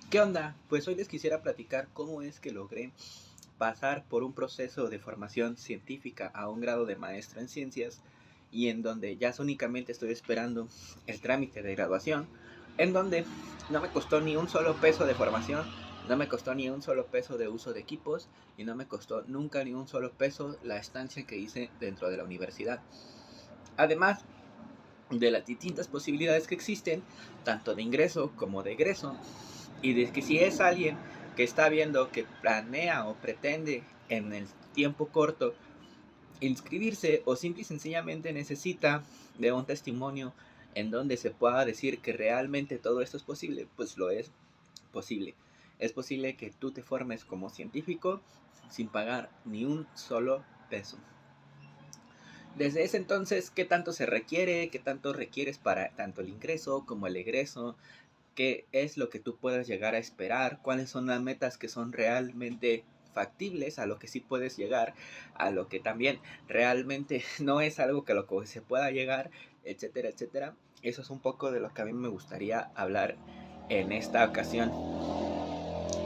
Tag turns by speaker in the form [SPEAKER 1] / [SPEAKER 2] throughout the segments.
[SPEAKER 1] ¿Qué onda? Pues hoy les quisiera platicar cómo es que logré pasar por un proceso de formación científica a un grado de maestro en ciencias y en donde ya únicamente estoy esperando el trámite de graduación, en donde no me costó ni un solo peso de formación, no me costó ni un solo peso de uso de equipos y no me costó nunca ni un solo peso la estancia que hice dentro de la universidad. Además de las distintas posibilidades que existen, tanto de ingreso como de egreso, y de que si es alguien que está viendo que planea o pretende en el tiempo corto inscribirse o simple y sencillamente necesita de un testimonio en donde se pueda decir que realmente todo esto es posible, pues lo es posible. Es posible que tú te formes como científico sin pagar ni un solo peso. Desde ese entonces, ¿qué tanto se requiere? ¿Qué tanto requieres para tanto el ingreso como el egreso? ¿Qué es lo que tú puedes llegar a esperar? ¿Cuáles son las metas que son realmente factibles, a lo que sí puedes llegar, a lo que también realmente no es algo que a lo que se pueda llegar, etcétera, etcétera? Eso es un poco de lo que a mí me gustaría hablar en esta ocasión.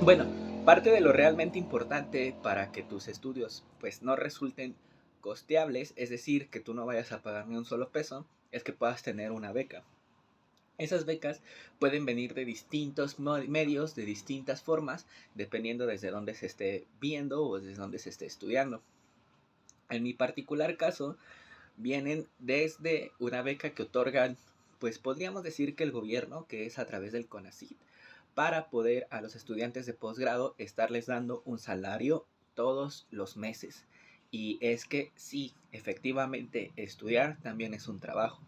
[SPEAKER 1] Bueno, parte de lo realmente importante para que tus estudios pues no resulten costeables, es decir, que tú no vayas a pagar ni un solo peso, es que puedas tener una beca. Esas becas pueden venir de distintos medios, de distintas formas, dependiendo desde dónde se esté viendo o desde dónde se esté estudiando. En mi particular caso, vienen desde una beca que otorgan, pues podríamos decir que el gobierno, que es a través del CONACYT, para poder a los estudiantes de posgrado estarles dando un salario todos los meses. Y es que sí, efectivamente, estudiar también es un trabajo.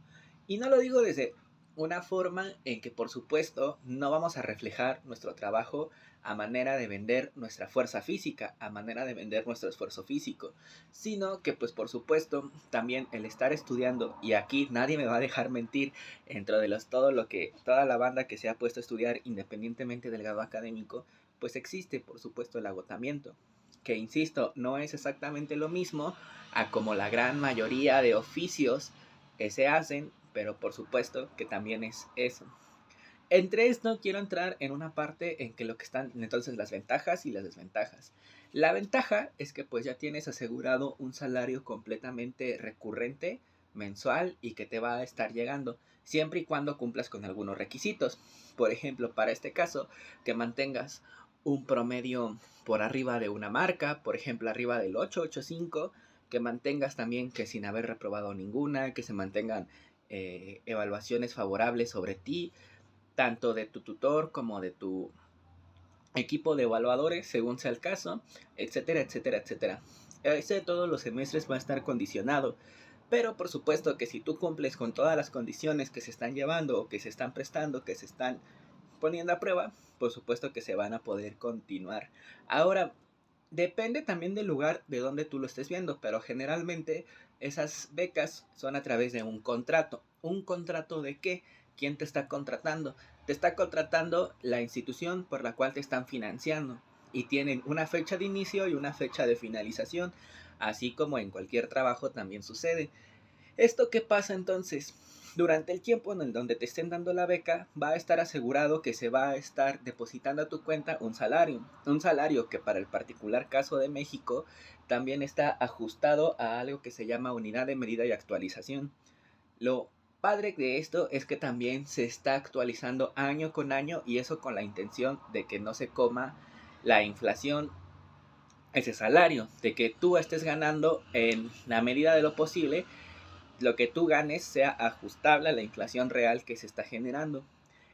[SPEAKER 1] Y no lo digo desde una forma en que, por supuesto, no vamos a reflejar nuestro trabajo a manera de vender nuestra fuerza física, a manera de vender nuestro esfuerzo físico, sino que, pues, por supuesto, también el estar estudiando, y aquí nadie me va a dejar mentir, dentro de toda la banda que se ha puesto a estudiar independientemente del grado académico, pues existe, por supuesto, el agotamiento, que insisto, no es exactamente lo mismo a como la gran mayoría de oficios que se hacen, pero por supuesto que también es eso. Entre esto quiero entrar en una parte en que lo que están entonces las ventajas y las desventajas. La ventaja es que pues ya tienes asegurado un salario completamente recurrente, mensual y que te va a estar llegando, siempre y cuando cumplas con algunos requisitos. Por ejemplo, para este caso, que mantengas un promedio por arriba de una marca, por ejemplo, arriba del 885, que mantengas también que sin haber reprobado ninguna, que se mantengan evaluaciones favorables sobre ti, tanto de tu tutor como de tu equipo de evaluadores, según sea el caso, etcétera, etcétera, etcétera. Ese de todos los semestres va a estar condicionado, pero por supuesto que si tú cumples con todas las condiciones que se están llevando o que se están prestando, que se están poniendo a prueba, por supuesto que se van a poder continuar. Ahora, depende también del lugar de donde tú lo estés viendo, pero generalmente esas becas son a través de un contrato. ¿Un contrato de qué? ¿Quién te está contratando? Te está contratando la institución por la cual te están financiando y tienen una fecha de inicio y una fecha de finalización, así como en cualquier trabajo también sucede. ¿Esto qué pasa entonces? Durante el tiempo en el donde te estén dando la beca, va a estar asegurado que se va a estar depositando a tu cuenta un salario que para el particular caso de México también está ajustado a algo que se llama unidad de medida y actualización. Lo padre de esto es que también se está actualizando año con año y eso con la intención de que no se coma la inflación ese salario, de que tú estés ganando en la medida de lo posible, lo que tú ganes sea ajustable a la inflación real que se está generando.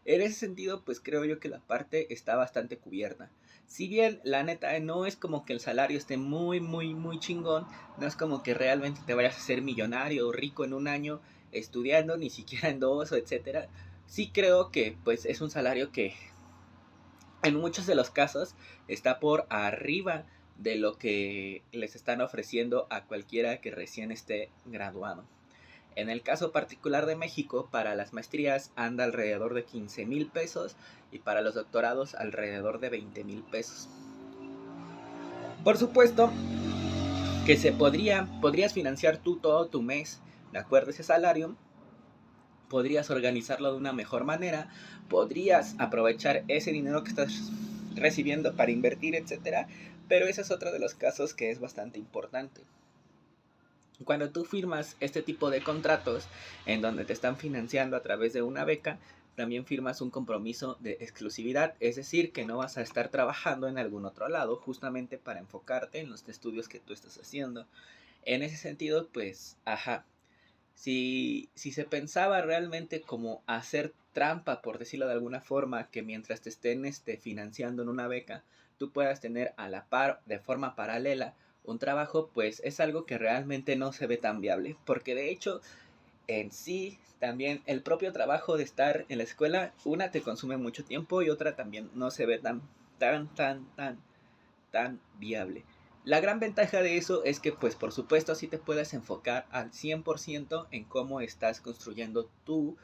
[SPEAKER 1] En ese sentido, pues creo yo que la parte está bastante cubierta. Si bien la neta no es como que el salario esté muy, muy, muy chingón, no es como que realmente te vayas a ser millonario o rico en un año estudiando, ni siquiera en dos, o etcétera. Sí creo que pues es un salario que en muchos de los casos está por arriba de lo que les están ofreciendo a cualquiera que recién esté graduado. En el caso particular de México, para las maestrías anda alrededor de 15,000 pesos y para los doctorados alrededor de 20,000 pesos. Por supuesto que podrías financiar tú todo tu mes de acuerdo a ese salario, podrías organizarlo de una mejor manera, podrías aprovechar ese dinero que estás recibiendo para invertir, etcétera, pero ese es otro de los casos que es bastante importante. Cuando tú firmas este tipo de contratos en donde te están financiando a través de una beca, también firmas un compromiso de exclusividad, es decir, que no vas a estar trabajando en algún otro lado justamente para enfocarte en los estudios que tú estás haciendo. En ese sentido, pues, si se pensaba realmente como hacer trampa, por decirlo de alguna forma, que mientras te estén financiando en una beca, tú puedas tener a la par, de forma paralela, un trabajo, pues es algo que realmente no se ve tan viable. Porque de hecho, en sí, también el propio trabajo de estar en la escuela, una te consume mucho tiempo y otra también no se ve tan viable. La gran ventaja de eso es que, pues por supuesto, sí te puedes enfocar al 100% en cómo estás construyendo tu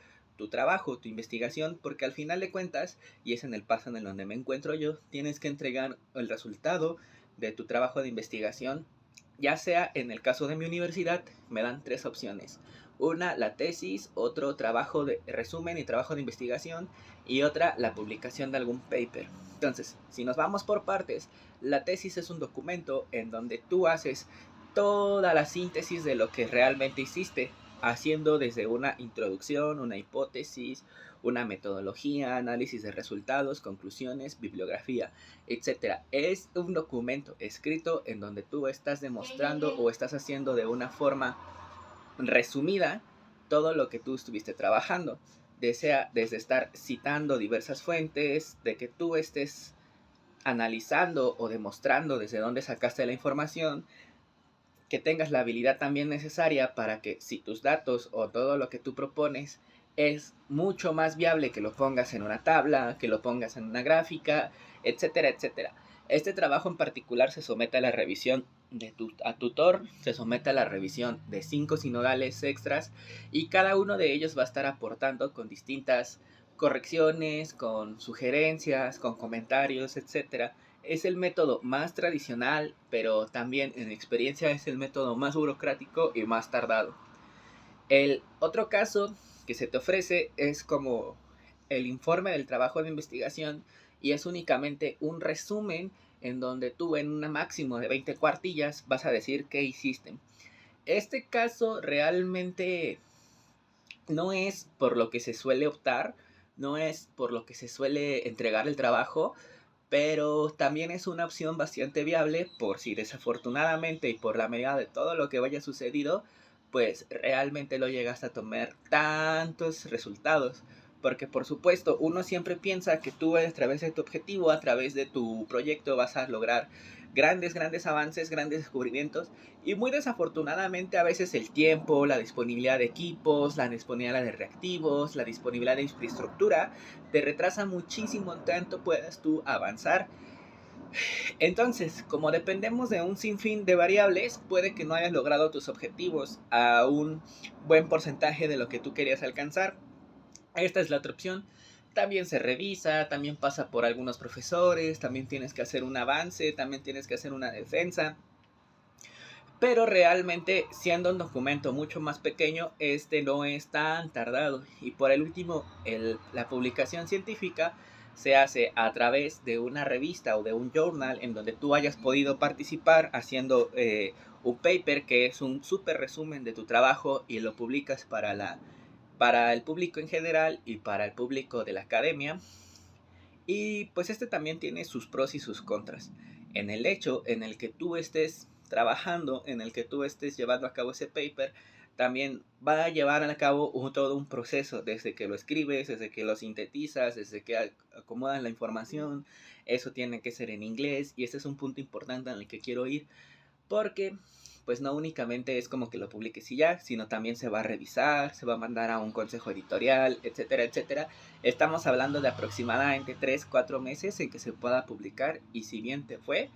[SPEAKER 1] trabajo, tu investigación, porque al final de cuentas, y es en el paso en el donde me encuentro yo, tienes que entregar el resultado de tu trabajo de investigación, ya sea en el caso de mi universidad, me dan 3 opciones. Una, la tesis, otro trabajo de resumen y trabajo de investigación, y otra, la publicación de algún paper. Entonces, si nos vamos por partes, la tesis es un documento en donde tú haces toda la síntesis de lo que realmente hiciste, haciendo desde una introducción, una hipótesis, una metodología, análisis de resultados, conclusiones, bibliografía, etcétera. Es un documento escrito en donde tú estás demostrando o estás haciendo de una forma resumida todo lo que tú estuviste trabajando. Desde estar citando diversas fuentes, de que tú estés analizando o demostrando desde dónde sacaste la información, que tengas la habilidad también necesaria para que si tus datos o todo lo que tú propones es mucho más viable que lo pongas en una tabla, que lo pongas en una gráfica, etcétera, etcétera. Este trabajo en particular se somete a la revisión a tutor, se somete a la revisión de 5 sinodales extras y cada uno de ellos va a estar aportando con distintas correcciones, con sugerencias, con comentarios, etcétera. Es el método más tradicional, pero también en experiencia es el método más burocrático y más tardado. El otro caso que se te ofrece es como el informe del trabajo de investigación y es únicamente un resumen en donde tú en un máximo de 20 cuartillas vas a decir qué hiciste. Este caso realmente no es por lo que se suele optar, no es por lo que se suele entregar el trabajo, pero también es una opción bastante viable por si desafortunadamente y por la medida de todo lo que vaya sucedido, pues realmente no llegas a tomar tantos resultados. Porque por supuesto, uno siempre piensa que tú a través de tu objetivo, a través de tu proyecto vas a lograr grandes avances, grandes descubrimientos. Y muy desafortunadamente a veces el tiempo, la disponibilidad de equipos, la disponibilidad de reactivos, la disponibilidad de infraestructura te retrasa muchísimo en tanto puedas tú avanzar. Entonces, como dependemos de un sinfín de variables, puede que no hayas logrado tus objetivos a un buen porcentaje de lo que tú querías alcanzar. Esta es la otra opción. También se revisa, también pasa por algunos profesores, también tienes que hacer un avance, también tienes que hacer una defensa. Pero realmente, siendo un documento mucho más pequeño, este no es tan tardado. Y por el último, la publicación científica se hace a través de una revista o de un journal en donde tú hayas podido participar haciendo un paper que es un súper resumen de tu trabajo y lo publicas para el público en general y para el público de la academia. Y pues este también tiene sus pros y sus contras. En el hecho en el que tú estés trabajando, en el que tú estés llevando a cabo ese paper, también va a llevar a cabo todo un proceso, desde que lo escribes, desde que lo sintetizas, desde que acomodas la información. Eso tiene que ser en inglés y ese es un punto importante en el que quiero ir, porque pues no únicamente es como que lo publiques y ya, sino también se va a revisar, se va a mandar a un consejo editorial, etcétera, etcétera. Estamos hablando de aproximadamente 3-4 meses en que se pueda publicar, y si bien te fue,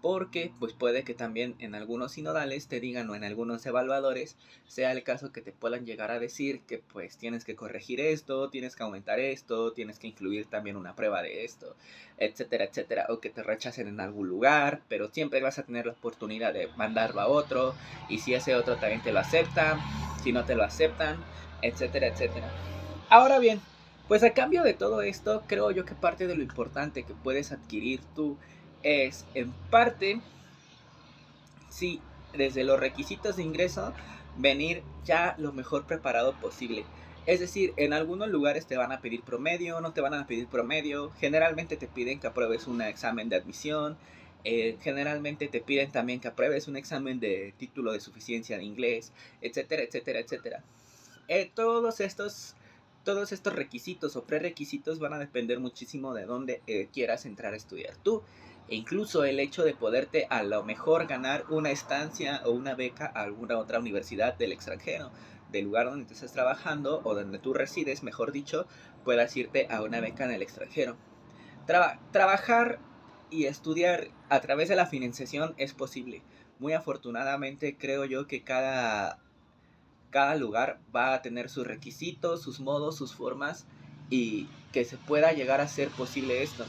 [SPEAKER 1] porque pues puede que también en algunos sinodales te digan, o en algunos evaluadores sea el caso que te puedan llegar a decir que pues tienes que corregir esto, tienes que aumentar esto, tienes que incluir también una prueba de esto, etcétera, etcétera, o que te rechacen en algún lugar, pero siempre vas a tener la oportunidad de mandarlo a otro, y si ese otro también te lo acepta, si no te lo aceptan, etcétera, etcétera. Ahora bien, pues a cambio de todo esto, creo yo que parte de lo importante que puedes adquirir tú es, en parte, sí, desde los requisitos de ingreso, venir ya lo mejor preparado posible. Es decir, en algunos lugares te van a pedir promedio, no te van a pedir promedio, generalmente te piden que apruebes un examen de admisión, generalmente te piden también que apruebes un examen de título de suficiencia de inglés, etcétera, etcétera, etcétera. Eh, todos estos todos estos requisitos o prerequisitos van a depender muchísimo de dónde quieras entrar a estudiar tú. E incluso el hecho de poderte a lo mejor ganar una estancia o una beca a alguna otra universidad del extranjero, del lugar donde tú estés trabajando o donde tú resides, mejor dicho, puedas irte a una beca en el extranjero. Trabajar y estudiar a través de la financiación es posible. Muy afortunadamente creo yo que cada lugar va a tener sus requisitos, sus modos, sus formas y que se pueda llegar a ser posible esto.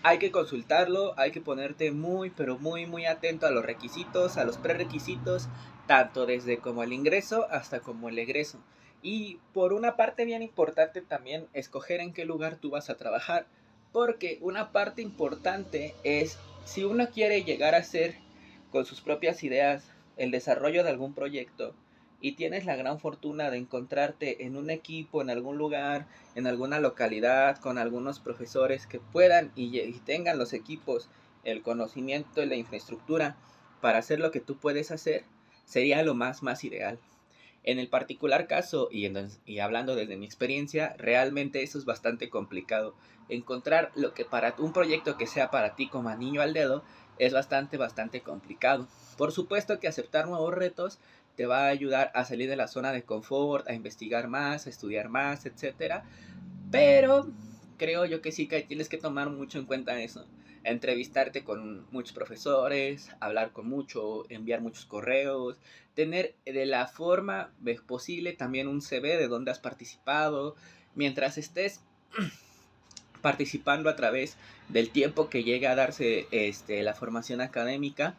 [SPEAKER 1] Hay que consultarlo, hay que ponerte muy, pero muy, muy atento a los requisitos, a los prerequisitos, tanto desde como el ingreso hasta como el egreso. Y por una parte bien importante también escoger en qué lugar tú vas a trabajar, porque una parte importante es si uno quiere llegar a ser con sus propias ideas el desarrollo de algún proyecto y tienes la gran fortuna de encontrarte en un equipo, en algún lugar, en alguna localidad, con algunos profesores que puedan y tengan los equipos, el conocimiento y la infraestructura para hacer lo que tú puedes hacer, sería lo más ideal. En el particular caso, y hablando desde mi experiencia, realmente eso es bastante complicado. Encontrar lo que para un proyecto que sea para ti como anillo al dedo es bastante complicado. Por supuesto que aceptar nuevos retos te va a ayudar a salir de la zona de confort, a investigar más, a estudiar más, etcétera. Pero creo yo que sí que tienes que tomar mucho en cuenta eso. Entrevistarte con muchos profesores, hablar con mucho, enviar muchos correos, tener de la forma posible también un CV de dónde has participado. Mientras estés participando a través del tiempo que llega a darse la formación académica,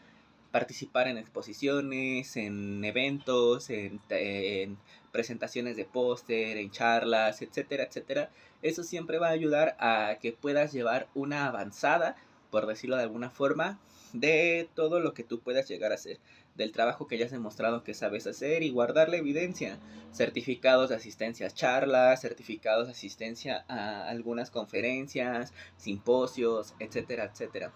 [SPEAKER 1] participar en exposiciones, en eventos, en presentaciones de póster, en charlas, etcétera, etcétera. Eso siempre va a ayudar a que puedas llevar una avanzada, por decirlo de alguna forma, de todo lo que tú puedas llegar a hacer, del trabajo que hayas demostrado que sabes hacer y guardar la evidencia, certificados de asistencia a charlas, certificados de asistencia a algunas conferencias, simposios, etcétera, etcétera.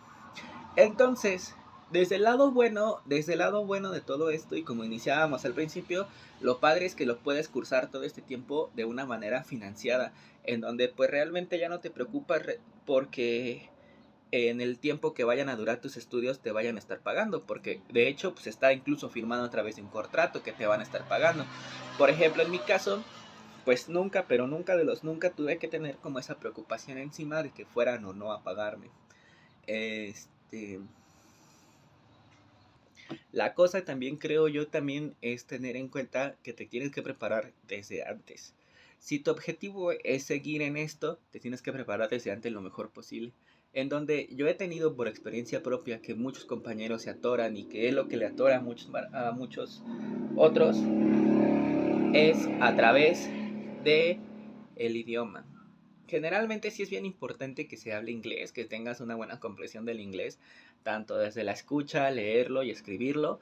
[SPEAKER 1] Entonces, desde el lado bueno de todo esto, y como iniciábamos al principio, lo padre es que lo puedes cursar todo este tiempo de una manera financiada, en donde pues realmente ya no te preocupas porque en el tiempo que vayan a durar tus estudios te vayan a estar pagando, porque de hecho pues está incluso firmado a través de un contrato que te van a estar pagando. Por ejemplo, en mi caso, pues nunca, pero nunca de los nunca tuve que tener como esa preocupación encima de que fueran o no a pagarme. Este, La cosa también creo yo también es tener en cuenta que te tienes que preparar desde antes. Si tu objetivo es seguir en esto, te tienes que preparar desde antes lo mejor posible. En donde yo he tenido por experiencia propia que muchos compañeros se atoran y que es lo que le atora a muchos otros es a través de el idioma. Generalmente sí es bien importante que se hable inglés, que tengas una buena comprensión del inglés, tanto desde la escucha, leerlo y escribirlo.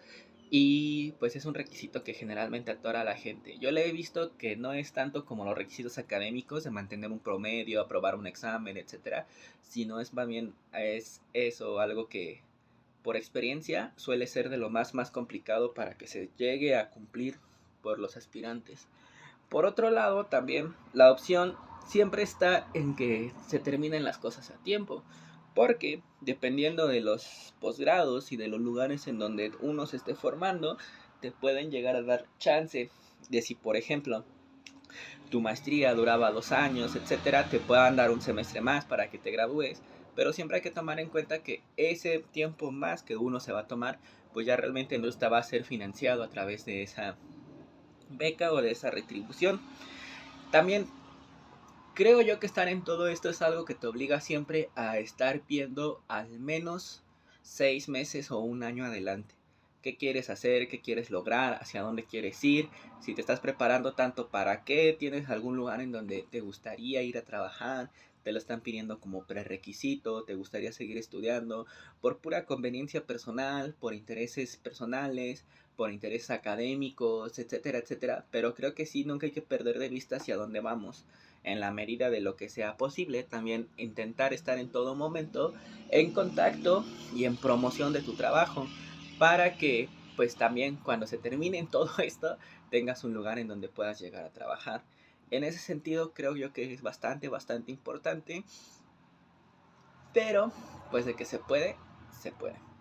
[SPEAKER 1] Y pues es un requisito que generalmente atora a la gente. Yo le he visto que no es tanto como los requisitos académicos de mantener un promedio, aprobar un examen, etcétera, sino es más bien es eso, algo que por experiencia suele ser de lo más complicado para que se llegue a cumplir por los aspirantes. Por otro lado, también la opción siempre está en que se terminen las cosas a tiempo, porque dependiendo de los posgrados y de los lugares en donde uno se esté formando, te pueden llegar a dar chance de si, por ejemplo, tu maestría duraba 2 años, etcétera, te puedan dar un semestre más para que te gradúes, pero siempre hay que tomar en cuenta que ese tiempo más que uno se va a tomar, pues ya realmente no va a ser financiado a través de esa beca o de esa retribución. También creo yo que estar en todo esto es algo que te obliga siempre a estar viendo al menos 6 meses o un año adelante. qué quieres hacer, qué quieres lograr, hacia dónde quieres ir, si te estás preparando tanto para qué, tienes algún lugar en donde te gustaría ir a trabajar, te lo están pidiendo como prerequisito, te gustaría seguir estudiando por pura conveniencia personal, por intereses personales, por intereses académicos, etcétera, etcétera. Pero creo que sí, nunca hay que perder de vista hacia dónde vamos. En la medida de lo que sea posible, también intentar estar en todo momento en contacto y en promoción de tu trabajo para que pues también cuando se termine todo esto tengas un lugar en donde puedas llegar a trabajar. En ese sentido creo yo que es bastante importante, pero pues de que se puede, se puede.